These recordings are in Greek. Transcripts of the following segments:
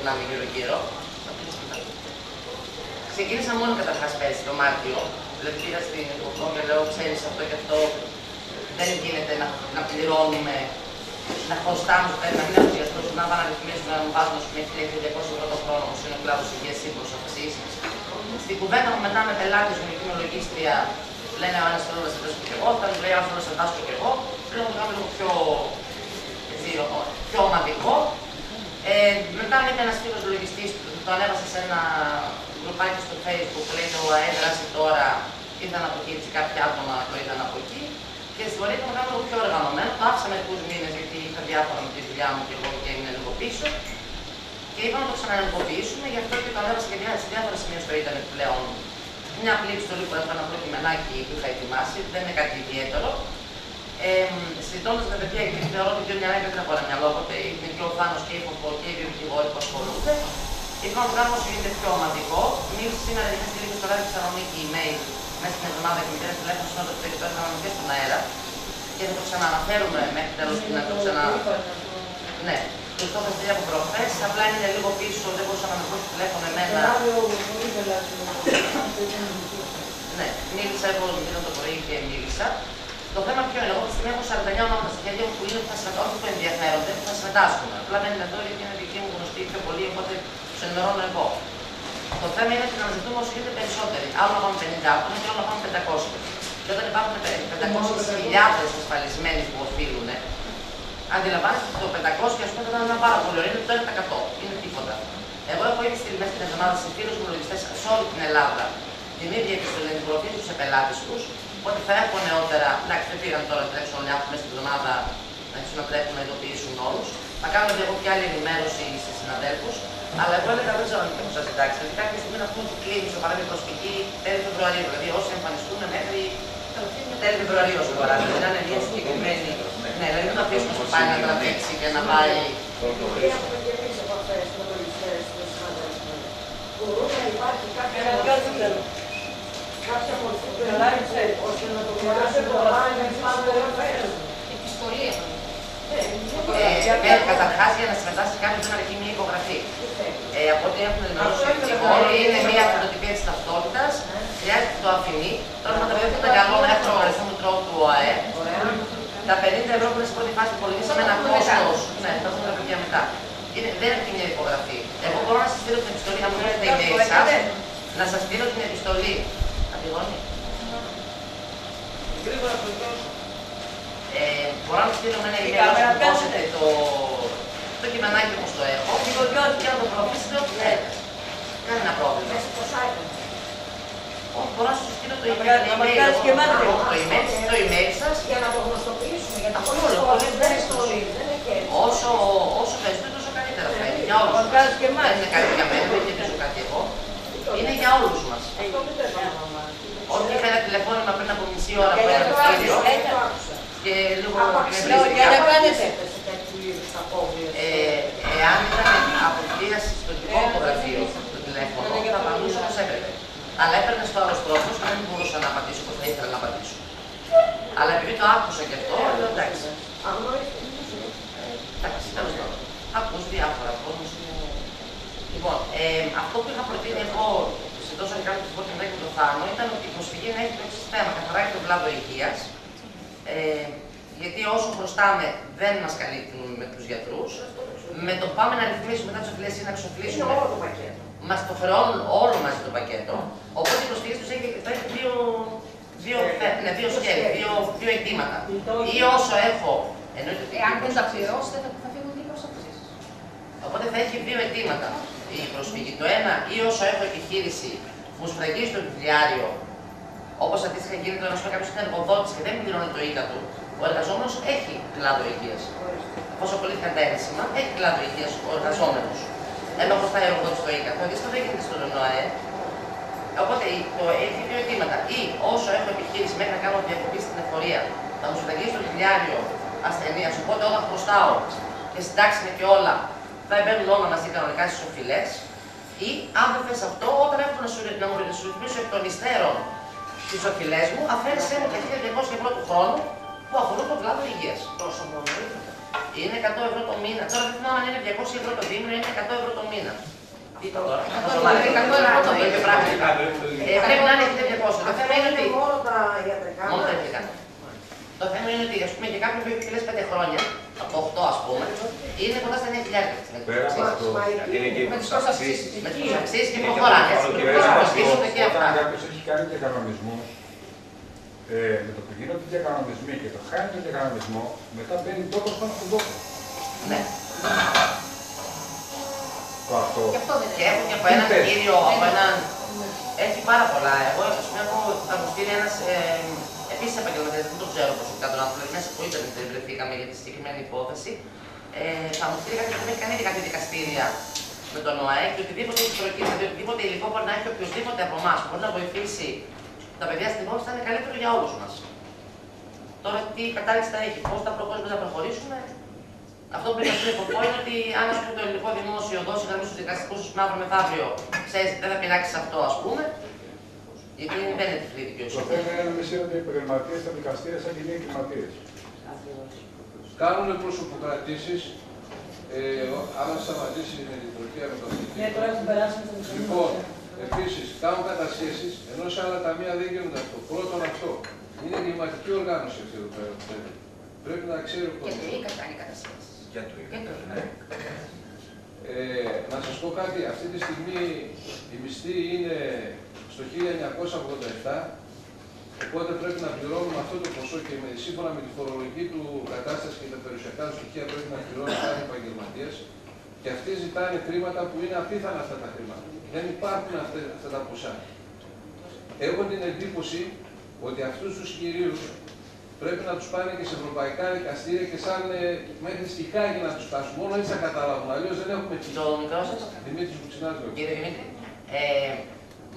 γυρνάμε γύρω-γύρω. Ξεκίνησα μόνο καταρχάς πέρσι το Μάρτιο. Δηλαδή πήγα στην εκπομπή και λέω: ξέρεις αυτό και αυτό. Δεν γίνεται να πληρώνουμε, να χρωστάμε, να μην έχουμε γιατρούς, να πάνε να ρυθμίσουμε, να μου βάζουν 1.200 ευρώ το χρόνο, όπως είναι ο κλάδος υγείας σύμφωνα αυξήσεις. Στην κουβέντα μου μετά με πελάτες μου, εκείνη λογίστρια, λένε ο ένας θέλω να σε δώσω και εγώ, όταν λέει άλλο θέλω να σε δώσω και εγώ, λέω να κάνω λίγο πιο ομαδικό. Μετά με είπε ένας φίλος λογιστής, το ανέβασε σε ένα γκρουπάκι στο Facebook, λέει το ΑΕ δράσει τώρα, ήρθαν από εκεί, κάποια άτομα το είδαν από εκεί. Και συγχωρείτε να κάνω πιο οργανωμένο. Το άφησα μερικούς μήνες γιατί είχα διάφορα με τη δουλειά μου και εγώ και έμεινε λίγο πίσω. Και είπα να το ξαναενεργοποιήσουμε, γι' αυτό και το ανέβασα και σε διάφορα σημεία στο ίντερνετ πλέον. Μια απλή επιστολή που έφερα ένα κειμενάκι που είχα ετοιμάσει, δεν είναι κάτι ιδιαίτερο. Συζητώντας με παιδιά, γιατί θεωρώ ότι δύο μυαλά δεν έχω ένα μυαλό, οπότε είναι και ο Θάνος και η Φοφό και οι βιοδικηγόροι που ασχολούνται. Είπα να το κάνουμε όσο γίνεται πιο ομαδικό. Μίλησα σήμερα γιατί στη λίγο στο ράδιο Θεσσαλονίκη email μέσα στην εβδομάδα και με πήρε τηλέφωνο στον το το έκαναμε και στον αέρα. Και θα το ξαναναφέρουμε μέχρι τέλος του να το ξανα. Ναι, το είχα πει από προχθές. Απλά είναι λίγο πίσω, δεν μπορούσα να με πω στο τηλέφωνο εμένα. Ναι, μίλησα εγώ το πρωί και μίλησα. Το θέμα ποιο είναι, εγώ τη στιγμή έχω 49 ονόματα στα χέρια μου που είναι όχι που ενδιαφέρονται, που θα συμμετάσχουν. Απλά δεν είναι εδώ γιατί είναι δική μου γνωστή πιο πολύ, οπότε του ενημερώνω εγώ. Το θέμα είναι ότι να αναζητούμε όσο γίνεται περισσότεροι. Άλλο να πάμε 50 άτομα και άλλο να πάμε 500. Και όταν υπάρχουν 500.000 ασφαλισμένοι που οφείλουν, αντιλαμβάνεστε ότι το 500 ας πούμε θα είναι ένα πάρα πολύ ωραίο, είναι το 1%. Είναι τίποτα. Εγώ έχω ήδη στείλει μέσα στην εβδομάδα σε φίλους μου λογιστές σε όλη την Ελλάδα την ίδια επιστολή, την προωθήσουν σε πελάτες τους, ότι θα έχω νεότερα. Εντάξει, δεν πήγαν τώρα τρέξουν όλοι άνθρωποι μέσα στην εβδομάδα να του ανατρέχουν να ειδοποιήσουν όλους. Θα κάνω και εγώ και άλλη ενημέρωση στους συναδέλφους. Αλλά εγώ έλεγα δεν ξέρω αν θα σας εντάξει. Δηλαδή κάποια στιγμή να πούμε ότι κλείνει στο παράδειγμα προσφυγή τέλη Φεβρουαρίου. Δηλαδή όσοι εμφανιστούν μέχρι τέλη Φεβρουαρίου όσο παράδειγμα. Δηλαδή να είναι μια συγκεκριμένη. Ναι, δηλαδή μην το αφήσουμε στο πάλι να τραβήξει και να πάει. Έχουμε και εμείς από αυτές τις λογιστές των συναδέλφων. Μπορούν να υπάρχει κάποια μορφή του ελάχιστου ώστε να το μοιράσουν το λάθος. Επιστολή. Καταρχάς, για να συμμετάσχει κάποιος δεν αρκεί μια υπογραφή. Από ό,τι έχουν ενημερώσει όλοι, είναι μια φωτοτυπία της ταυτότητας, χρειάζεται το αφημί. Τώρα με το οποίο ήταν καλό να έχω λογαριασμό του τρόπου του ΟΑΕ. Τα 50 ευρώ που είναι στην πρώτη φάση υπολογίσαμε ένα κόστος. Ναι, θα δούμε τα παιδιά μετά. Δεν έχει μια υπογραφή. Εγώ μπορώ να σας στείλω την επιστολή, αν μου δίνετε email σας, να σας στείλω την επιστολή. Αντιγόνη. Γρήγορα προηγούμενο. Μπορώ να στείλω με ένα email να μου δώσετε το κειμενάκι όπως το έχω και να το προωθήσετε ό,τι θέλετε. Κανένα πρόβλημα. Όχι, μπορώ να σας στείλω το email σας Για να το γνωστοποιήσουμε, γιατί πολλές φορές δεν είναι στολή, δεν είναι και έτσι. Όσο περισσότερο τόσο καλύτερα θα είναι για όλους μας. Δεν είναι κάτι για μένα, δεν είναι κάτι εγώ. Είναι για όλους μας. Ότι είχα ένα τηλεφώνημα πριν από μισή ώρα από ένα κτίριο και λίγο εάν ήταν αποκλείαση στο δικό μου γραφείο το τηλέφωνο, θα απαντούσα όπως έπρεπε. Αλλά έπαιρνε στο άλλος τρόπος και δεν μπορούσα να απαντήσω όπως θα ήθελα να απαντήσω. Αλλά επειδή το άκουσα και αυτό, λέω εντάξει. Εντάξει, τέλος πάντων. Ακούς διάφορα κόσμος. Λοιπόν, αυτό που είχα προτείνει εγώ σε τόσο αρχικά του πω και μετά και το Θάνο ήταν ότι η προσφυγή να έχει το εξής θέμα. Καθαρά για τον κλάδο υγείας. Γιατί όσο χρωστάμε δεν μας καλύπτουν με τους γιατρούς. Με το πάμε να ρυθμίσουμε μετά τις οφειλές ή να εξοφλήσουμε. Μας το χρεώνουν όλο μαζί το πακέτο. Οπότε η προσφυγή τους θα έχει δύο σκέλη, δύο αιτήματα. Ή όσο έχω. Εάν δεν τα πληρώσετε, θα φύγουν και οι προσωπικές. Οπότε θα έχει δύο αιτήματα η προσφυγή. Το ένα, ή όσο έχω επιχείρηση που σφραγίζει το βιβλιάριο, όπως αντίστοιχα γίνεται να σου πει κάποιος είναι εργοδότης και δεν πληρώνει το ΙΚΑ του, ο εργαζόμενος έχει κλάδο υγείας. Εφόσον απολύθηκαν τα ένσημα, έχει κλάδο υγείας ο εργαζόμενος. Ενώ χρωστάει ο εργοδότης το ΙΚΑ. Το αντίστοιχο δεν γίνεται στον ΟΑΕ. Οπότε έχει δύο αιτήματα. Ή όσο έχω επιχείρηση μέχρι να κάνω διακοπή στην εφορία, θα μου σφραγίζει το βιβλιάριο ασθενείας. Οπότε όταν χρωστάω και συντάξουμε και όλα, θα μπαίνουν όλα μαζί κανονικά στις οφειλές. Ή αν δεν θες αυτό, όταν έχω να μου ρυθμίσω εκ των υστέρων τις οφειλές μου, αφαίρεσέ μου τα 1.200 ευρώ του χρόνου που αφορούν τον κλάδο υγείας. Τόσο μόνο. Είναι 100 ευρώ το μήνα. Τώρα δεν θυμάμαι αν είναι 200 ευρώ το δίμηνο, είναι 100 ευρώ το μήνα. Τι είπα τώρα, 100 ευρώ το ίδιο πράγμα. Πρέπει να είναι 1200. Το θέμα είναι ότι. Μόνο τα ιατρικά. Μόνο τα ιατρικά. Το θέμα είναι ότι ας πούμε, και κάποιον που έχει τελειώσει 5 χρόνια, από 8 ας πούμε, είναι κοντά στα 9.000. Πέρα από αυτό, είναι και Με τις προσαυξήσεις. Με τις προσαυξήσεις και προχωράνε. Και αυτά. Όταν κάποιος έχει κάνει διακανονισμούς, με το που γίνονται διακανονισμοί και το χάνει τον διακανονισμό, μετά μπαίνει τόπος πάνω στον τόπο. Ναι. Το αυτό. Και έχω και από έναν κύριο, από έναν. Έχει πάρα πολλά. Εγώ, ας πούμε, θα μου στείλει ένας επίσης επαγγελματίας, δεν το ξέρω προσωπικά τον άνθρωπο, μέσα από το ίντερνετ βρεθήκαμε για τη συγκεκριμένη υπόθεση. Θα μου στείλει κάποιος που έχει κάνει κάτι δικαστήρια με τον ΟΑΕ και οτιδήποτε έχει προκύψει, δηλαδή οτιδήποτε υλικό μπορεί να έχει οποιοδήποτε από εμάς που μπορεί να βοηθήσει τα παιδιά στην πόλη, θα είναι καλύτερο για όλους μας. Τώρα, τι κατάληξη θα έχει, πώς θα προχωρήσουμε. Αυτό που πρέπει να σου πω είναι ότι αν το ελληνικό δημόσιο δώσει γραμμή στους δικαστικούς του αύριο μεθαύριο, ξέρεις, δεν θα πειράξει αυτό, ας πούμε. Γιατί δεν είναι τυφλή δικαιοσύνη. Το θέμα είναι να μην σύρονται οι επαγγελματίες στα δικαστήρια σαν κοινοί εγκληματίες. Κάνουν προσωποκρατήσεις, άμα σταματήσει η λειτουργία με το αυτοκίνητο. Ναι, τώρα έχουν περάσει με το μισό. Λοιπόν, επίσης, κάνουν κατασχέσεις, ενώ σε άλλα ταμεία δεν γίνονται αυτό. Πρώτον αυτό. Είναι εγκληματική οργάνωση αυτή εδώ πέρα. Πρέπει να ξέρει ο Και κόσμος. το ΙΚΑ κάνει κατασχέσεις. Για το ίδιο. Να σας πω κάτι, αυτή τη στιγμή η μισθή είναι στο 1987, οπότε πρέπει να πληρώνουμε αυτό το ποσό και σύμφωνα με τη φορολογική του κατάσταση και τα περιουσιακά του στοιχεία πρέπει να πληρώνει κάθε επαγγελματίας και αυτοί ζητάνε χρήματα που είναι απίθανα αυτά τα χρήματα. Δεν υπάρχουν αυτά τα ποσά. Έχω την εντύπωση ότι αυτούς τους κυρίους πρέπει να τους πάνε και σε ευρωπαϊκά δικαστήρια και σαν μέχρι στη Χάγη να τους φτάσουν. Μόνο έτσι θα καταλάβουν. Αλλιώς δεν έχουμε τι. Το μικρό σας. Δημήτρης Μπουξινάς. Κύριε Δημήτρη,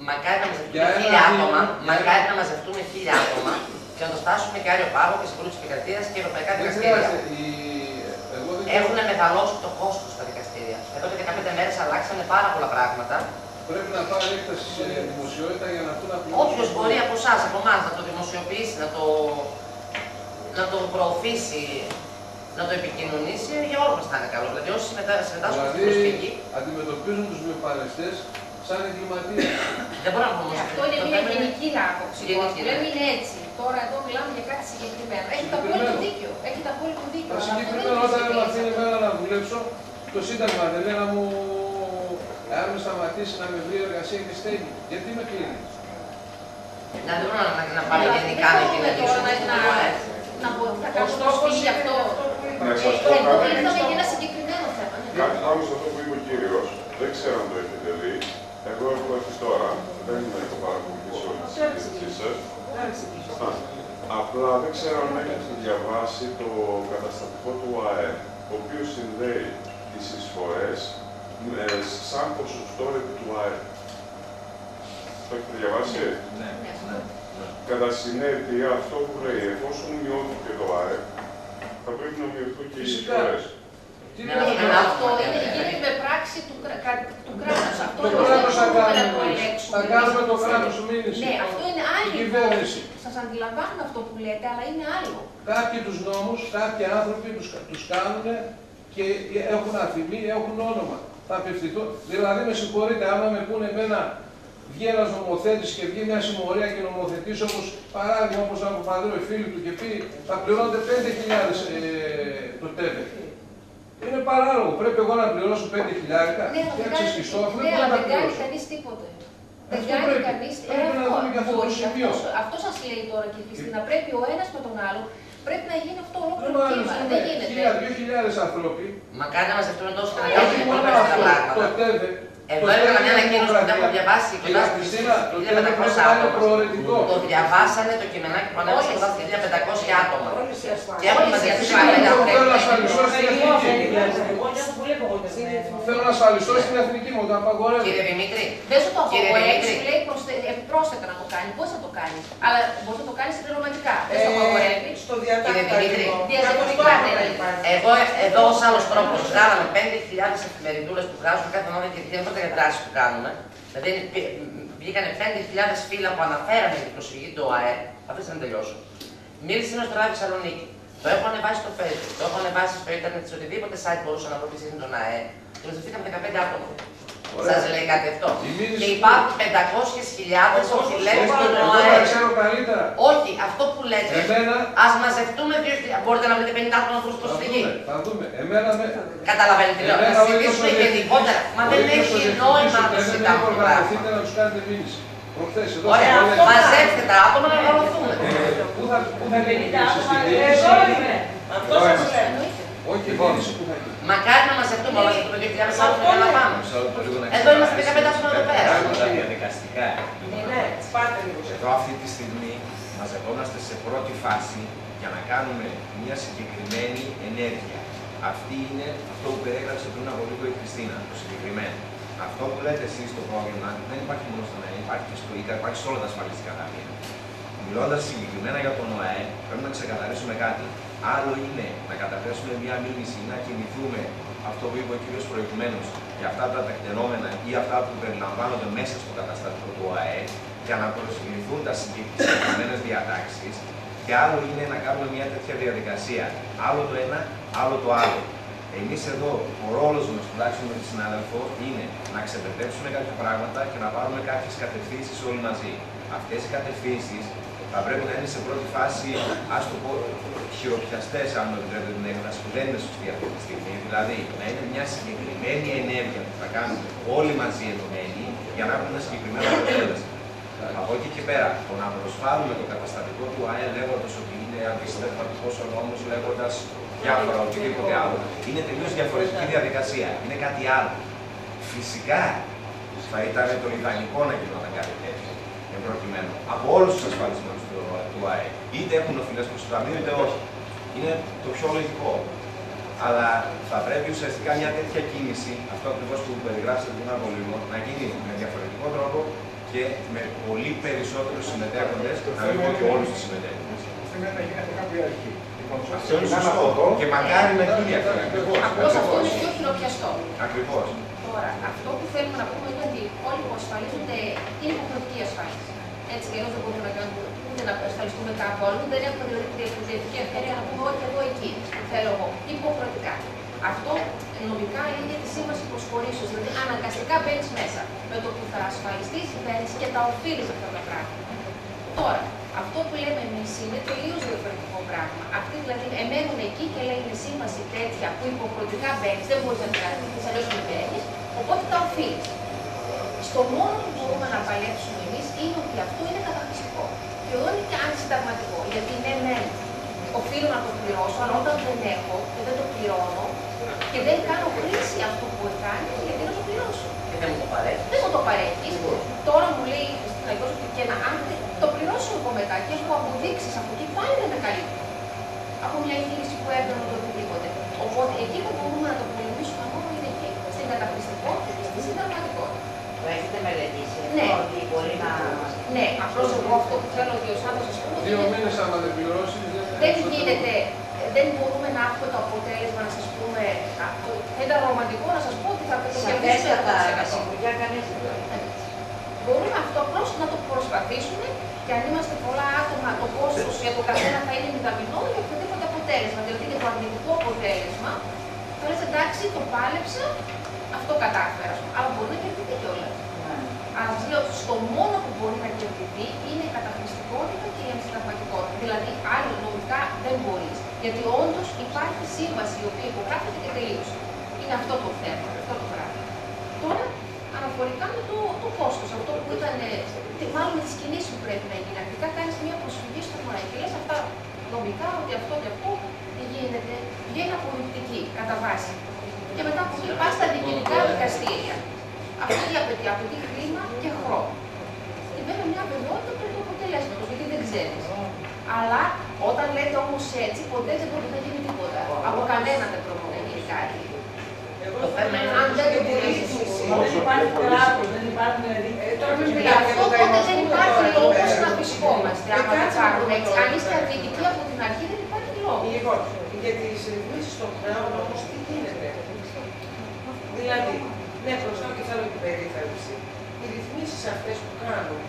μακάρι να μαζευτούμε 1000 άτομα, μακάρι να μαζευτούμε 1000 άτομα και να το φτάσουμε και Άριο Πάγο και Συμβούλιο της Επικρατείας και ευρωπαϊκά δικαστήρια. Έχουν μεγαλώσει το κόστος στα δικαστήρια. Εδώ και 15 μέρες αλλάξανε πάρα πολλά πράγματα. Πρέπει να πάρει έκταση σε δημοσιότητα για να έρθουν να πληρώσουν. Όποιος μπορεί από εσάς, από εμάς, να το δημοσιοποιήσει, να το προωθήσει, να το επικοινωνήσει, για όλους μας θα είναι καλό. Δηλαδή, όσοι συμμετάσχουν στην προσφυγή. Αντιμετωπίζουν τους βιοπαρεστές σαν εγκληματίες. Δεν μπορώ να πω όμως. Αυτό είναι μια γενική άποψη. Λέμε είναι έτσι. Τώρα εδώ μιλάμε για κάτι συγκεκριμένο. Έχετε απόλυτο δίκιο. Έχετε απόλυτο δίκιο. Το συγκεκριμένο όταν με αφήνει εμένα να δουλέψω, το Σύνταγμα δεν λέει να μου. Εάν με σταματήσει να με βρει εργασία και στέγη, γιατί με κλείνει. Να δεν μπορώ να πάρει γενικά να κοινωνήσω. Να μπορεί να κάνω προσφυγή γι' αυτό. Ήρθαμε για ένα συγκεκριμένο θέμα. Κάτι άλλο σε αυτό που είπε ο κύριος, δεν ξέρω αν το έχετε δει. Εγώ έχω έρθει τώρα, δεν έχω παρακολουθήσει όλη τη συζήτησή σας. Απλά δεν ξέρω αν έχετε διαβάσει το καταστατικό του ΑΕ, ο οποίος συνδέει τις εισφορές σαν ποσοστό επί του ΑΕ. Το έχετε διαβάσει? Ναι. Κατά συνέπεια, αυτό που λέει, εφόσον μειώθηκε το ΑΕ, θα πρέπει να μειωθούν και οι εισφορές. Αυτό είναι με πράξη του κράτους. Αυτό Το κράτος θα μπορούμε να κάνουμε. το ελέγξουμε. Θα κάνουμε το κράτος μήνυση. Ναι, αυτό είναι άλλη κυβέρνηση. Σας αντιλαμβάνω αυτό που λέτε, αλλά είναι άλλο. Κάποιοι τους νόμους, κάποιοι άνθρωποι τους κάνουν και έχουν αφημί, έχουν όνομα. Θα απευθυνθώ. Δηλαδή, με συγχωρείτε, άμα με πούνε εμένα, βγει ένας νομοθέτης και βγει μια συμμορία και νομοθετής όπως παράδειγμα, όπως ο Παπαδρέου, οι φίλοι του και πει, θα πληρώνετε 5.000 το ΤΕΒΕ. Είναι παράλογο. Πρέπει εγώ να πληρώσω 5.000 και να ξεσκιστώ, αφού δεν μπορώ να τα δεν κάνει πληρώσω. κανείς τίποτε. Δεν Αυτό κάνει πρέπει. κανείς. Πρέπει να δούμε και αυτό το σημείο. Αυτό σας λέει τώρα και η Χριστίνα. Πρέπει ο ένας με τον άλλο, πρέπει να γίνει αυτό ολόκληρο Πρέπει κύμα. να Δεν γίνεται. 1.000-2.000 άνθρωποι. Μακάρι να μαζευτούν τόσο Όχι καλύτερα μόνο τα αυτό, το πράγματα. ΤΕΒΕ. Εδώ έκανα μια ανακοίνωση που δεν έχω διαβάσει κοντά στις 1.500 άτομα. Το διαβάσανε το κειμενάκι που ανέβασε κοντά στις 1.500 άτομα. Και έχουν μαζευτεί Θέλω να ασφαλιστώ στην εθνική μου, το απαγορεύω. Κύριε Δημήτρη, Δεν σου το Κύριε απαγορεύει, Δημήτρη. λέει πρόσθετα να το κάνει. Πώς θα το κάνει. Αλλά μπορεί να το κάνει συμπληρωματικά. Δεν σου απαγορεύει. Στο διατάκτημα. Δημήτρη. Διαζευτικά, ναι. εγώ εδώ ως άλλος τρόπος βγάλαμε 5.000 εφημεριδούλες που βγάζουν κάθε μέρα και διάφορα για δράσεις που κάνουμε. Δηλαδή βγήκανε 5.000 φύλλα που αναφέραμε την προσφυγή του ΟΑΕ. Αφήστε να τελειώσω. Μίλησε ένα στο Ράδιο Θεσσαλονίκη. Το έχω ανεβάσει στο Facebook, το έχω ανεβάσει στο ίντερνετ, σε οτιδήποτε site μπορούσα να βρω τι είναι τον ΑΕ. Και μαζευτήκαμε 15 άτομα. Σας λέει κάτι αυτό. Και υπάρχουν 500.000 όσοι λέγουν τον ΑΕ. Όχι, αυτό που λέτε. Ας μαζευτούμε 2.000. Μπορείτε να βρείτε 50 άτομα προς προσφυγή. Θα δούμε. Εμένα με. Καταλαβαίνετε τι λέω. Να συζητήσουμε γενικότερα. Μα δεν έχει νόημα να το συζητάμε το πράγμα. Να τους κάνετε μήνυση. Προχθές εδώ. Ωραία, μαζέψτε τα άτομα να οργανωθούμε. Πού θα γίνει μήνυση στην Εδώ είμαι. Αυτό σας λέω. Όχι, η μήνυση που θα γίνει. Μακάρι να μαζευτούμε όλα αυτά το 2.000 άτομα για να πάμε. Εδώ είμαστε 15 άτομα εδώ πέρα. Διαδικαστικά. Ναι, πάτε λίγο. Εδώ αυτή τη στιγμή μαζευόμαστε σε πρώτη φάση για να κάνουμε μια συγκεκριμένη ενέργεια. Αυτή είναι αυτό που περιέγραψε πριν από λίγο η Χριστίνα, το συγκεκριμένο. Αυτό που λέτε εσείς το πρόβλημα δεν υπάρχει μόνο στον ΑΕ, υπάρχει και στο ΙΚΑ, υπάρχει σε όλα τα ασφαλιστικά ταμεία. Μιλώντας συγκεκριμένα για τον ΟΑΕ, πρέπει να ξεκαθαρίσουμε κάτι. Άλλο είναι να καταθέσουμε μια μήνυση ή να κινηθούμε αυτό που είπε ο κ. προηγουμένως για αυτά τα τεκτενόμενα ή αυτά που περιλαμβάνονται μέσα στο καταστατικό του ΟΑΕ για να προσβληθούν τα συγκεκριμένες διατάξεις. Και άλλο είναι να κάνουμε μια τέτοια διαδικασία. Άλλο το ένα, άλλο το άλλο. Εμείς εδώ, ο ρόλος μας, τουλάχιστον με τη συνάδελφο, είναι να ξεπερδέψουμε κάποια πράγματα και να πάρουμε κάποιες κατευθύνσεις όλοι μαζί. Αυτές οι κατευθύνσεις θα πρέπει να είναι σε πρώτη φάση, ας το πω, χειροπιαστές, αν μου επιτρέπετε την έκφραση, που δεν είναι σωστή αυτή τη στιγμή. Δηλαδή, να είναι μια συγκεκριμένη ενέργεια που θα κάνουμε όλοι μαζί ενωμένοι για να έχουμε ένα συγκεκριμένο αποτέλεσμα. Από εκεί και πέρα, το να προσβάλλουμε το καταστατικό του ΑΕ λέγοντας ότι είναι αντισυνταγματικός ο νόμος, λέγοντας διάφορα οτιδήποτε άλλο, είναι τελείως διαφορετική διαδικασία. Είναι κάτι άλλο. Φυσικά θα ήταν το ιδανικό να γινόταν κάτι τέτοιο. Προκειμένου από όλους τους ασφαλισμένους του ΑΕ. Είτε έχουν οφειλές προς το ταμείο, είτε όχι. Είναι το πιο λογικό. Αλλά θα πρέπει ουσιαστικά μια τέτοια κίνηση, αυτό ακριβώς που περιγράψατε πριν από λίγο, να γίνει με διαφορετικό τρόπο και με πολύ περισσότερους συμμετέχοντες, να μην πω και όλους τους συμμετέχοντες. Σημαίνει να γίνεται κάποια αρχή. Αυτό είναι σωστό. Και μακάρι να γίνει αυτό. Απλώς αυτό είναι πιο χειροπιαστό. Ακριβώς. Τώρα, αυτό που θέλουμε να πούμε είναι ότι όλοι που ασφαλίζονται είναι υποχρεωτική ασφάλιση. Έτσι και δεν μπορούμε να κάνουμε ούτε να ασφαλιστούμε κάπου άλλο, δεν έχουμε διαφορετική ευκαιρία να πούμε όχι εδώ εκεί. Θέλω εγώ. Υποχρεωτικά. Αυτό νομικά είναι τη σύμβαση προσχωρήσεως, δηλαδή αναγκαστικά μπαίνεις μέσα. Με το που θα ασφαλιστείς, μπαίνεις και τα οφείλεις αυτά τα πράγματα. Τώρα, αυτό που λέμε εμείς είναι τελείως διαφορετικό πράγμα. Αυτοί δηλαδή εμένουν εκεί και λένε σύμβαση τέτοια που υποχρεωτικά μπαίνεις, δεν μπορείς να την κάνεις, αλλιώς δεν μπαίνεις, οπότε τα οφείλεις. Στο μόνο που μπορούμε να παλέψουμε εμείς είναι ότι αυτό είναι καταχρηστικό. Και εδώ είναι και αντισυνταγματικό, γιατί ναι, οφείλω να το πληρώσω, αλλά όταν δεν έχω και δεν το πληρώνω και δεν κάνω χρήση αυτό που έχω κάνει, γιατί να το πληρώσω. Και δεν μου το παρέχει. Δεν μου το παρέχει. Τώρα μου λέει η Χριστίνα ότι και να αν το πληρώσω εγώ μετά και έχω αποδείξεις από εκεί, πάλι δεν με καλύπτει. Από μια εγχείρηση που έπαιρνε το οτιδήποτε. Οπότε εκεί που μπορούμε να το πολεμήσουμε μόνο είναι εκεί. Στην καταχρηστικότητα και στη συνταγματικότητα. Το έχετε μελετήσει, Ναι. ότι μπορεί να... Ναι, απλώς εγώ αυτό που θέλω ότι ο Σάββας σας πούμε. 2 μήνες άμα δεν πληρώσει, Δεν γίνεται, δεν μπορούμε να έχουμε το αποτέλεσμα να σας πούμε. Θα ήταν ρομαντικό να σας πω ότι θα το κερδίσουμε τα σιγουριά κανείς δεν το έχει. Μπορούμε αυτό απλώς να το προσπαθήσουμε και αν είμαστε πολλά άτομα, το κόστος για το καθένα θα είναι μηδαμινό για οποιοδήποτε αποτέλεσμα. Διότι είναι το αρνητικό αποτέλεσμα, θα λες εντάξει, το πάλεψα, αυτό κατάφερα. Αλλά μπορεί να κερδιθεί κιόλας. Αλλά σας λέω, στο μόνο που μπορεί να κερδιθεί είναι η καταχρηστικότητα και η αντισυνταγματικότητα. Δηλαδή, άλλο νομικά δεν μπορείς. Γιατί όντως υπάρχει σύμβαση η οποία υπογράφεται και τελείωσε. Είναι αυτό το θέμα, αυτό το πράγμα. Τώρα, αναφορικά με το κόστος, αυτό που ήταν, μάλλον με τις κινήσεις που πρέπει να γίνει. Αρχικά κάνεις μια προσφυγή στο ΜΑΕ και λες αυτά νομικά ότι αυτό και αυτό γίνεται, βγαίνει αποδεικτική κατά βάση. Και μετά από εκεί πας στα διοικητικά δικαστήρια. Αυτό απαιτεί χρήμα και χρόνο. Και βέβαια μια αβεβαιότητα περί του αποτελέσματος, γιατί δεν ξέρεις. Αλλά όταν λέτε όμως έτσι, ποτέ δεν μπορεί να γίνει τίποτα. Από κανένα δεν πρόκειται να γίνει κάτι. Το θέμα είναι αν δεν το πουλήσεις, δεν υπάρχει κράτος, δεν υπάρχει δηλαδή. τώρα μην μιλάμε αυτό, τότε δεν υπάρχει λόγος να βρισκόμαστε. Αν δεν υπάρχουν έτσι, αν είστε αρνητικοί από την αρχή, δεν υπάρχει λόγος. Λοιπόν, για τις ρυθμίσεις των χρεών όμως τι γίνεται. Δηλαδή, ναι, προσφέρω και θέλω την περίθαλψη. Οι ρυθμίσεις αυτές που κάνουν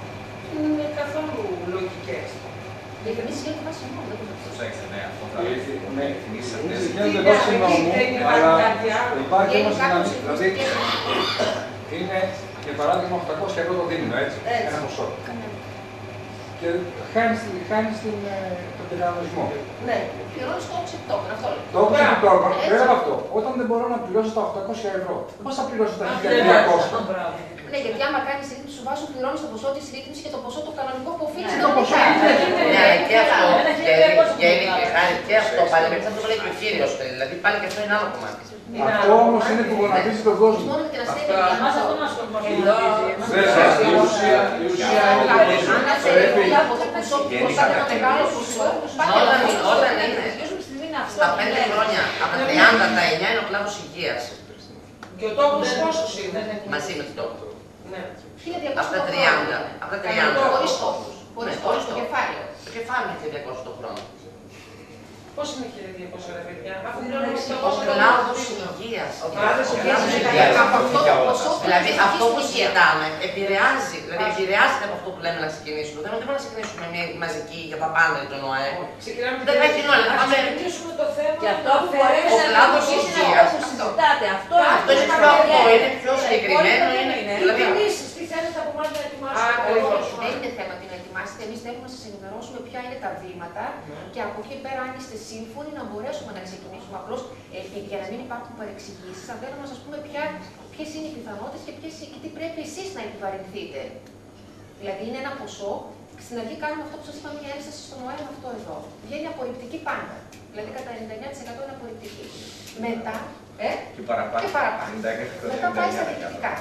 είναι καθόλου λογικές. Γιατί εμείς σχέδιο βάση μόνο, δεν μπορούμε. Προσέξτε, ναι, αυτό θα θυμίσατε. Εμείς γίνεται εδώ σύνομο, αλλά υπάρχει όμως δυναμική. Δηλαδή, είναι για παράδειγμα 800 ευρώ το δίνουμε, έτσι, ένα ποσό. Και χάνεις τον κανονισμό. Ναι, πληρώνεις το οξυπτόκον, αυτό λέει. Το οξυπτόκον, πέρα από αυτό, όταν δεν μπορώ να πληρώσω τα 800 ευρώ, πώς θα πληρώσω τα 1200? Ναι, γιατί άμα κάνεις ρύθμιση σου βάσου, πληρώνεις το ποσό της ρύθμισης και το ποσό το κανονικό που οφείλει. Το ποσό ναι, και αυτό. Και αυτό πάλι, γιατί αυτό το λέει και ο κύριος. Δηλαδή πάλι και αυτό είναι άλλο κομμάτι. Αυτό όμως είναι που γονατίζει τον κόσμο. Μόνο με την ασθένεια. Εμάς αυτό μας Η ουσία πρέπει από το ποσό που κοστάει ένα μεγάλο ποσό. Όταν είναι στα 5 χρόνια, από τα 30 τα 9 είναι ο κλάδος υγείας. Και ο τόπος πόσος είναι? Μαζί με τον τόπο. Ναι. Από τα 30. Από τα 30. Χωρίς τόπους. Χωρίς το κεφάλαιο. Το κεφάλαιο είναι 1200 το χρόνο. Πώς είναι 1200 ρε παιδιά? Ο κλάδος υγείας. Δηλαδή αυτό που συζητάμε επηρεάζει. Δηλαδή επηρεάζεται από αυτό που λέμε να ξεκινήσουμε. Δεν μπορούμε να ξεκινήσουμε μια μαζική για τα πάντα για τον ΟΑΕ. Δεν θα έχει νόημα. Να ξεκινήσουμε το θέμα. Και αυτό αφορά ο κλάδος υγείας. Αυτό είναι πιο απλό, είναι πιο συγκεκριμένο. Δηλαδή, τι θέλετε από εμάς να ετοιμάσουμε. Δεν είναι θέμα τι να ετοιμάσετε. Εμείς θέλουμε να σας ενημερώσουμε ποια είναι τα βήματα και από εκεί πέρα, αν είστε σύμφωνοι, να μπορέσουμε να ξεκινήσουμε. Απλώς για να μην υπάρχουν παρεξηγήσεις, θα θέλουμε να σας πούμε ποιες είναι οι πιθανότητες και τι πρέπει εσείς να επιβαρυνθείτε. Δηλαδή, είναι ένα ποσό. Στην αρχή κάνουμε αυτό που σας είπαμε, μια ένσταση στον ΟΑΕ με αυτό εδώ. Βγαίνει απορριπτική πάντα. Δηλαδή, κατά 99% είναι απορριπτική. Μετά. Και παραπάνω. Μετά πάει στα διοικητικά.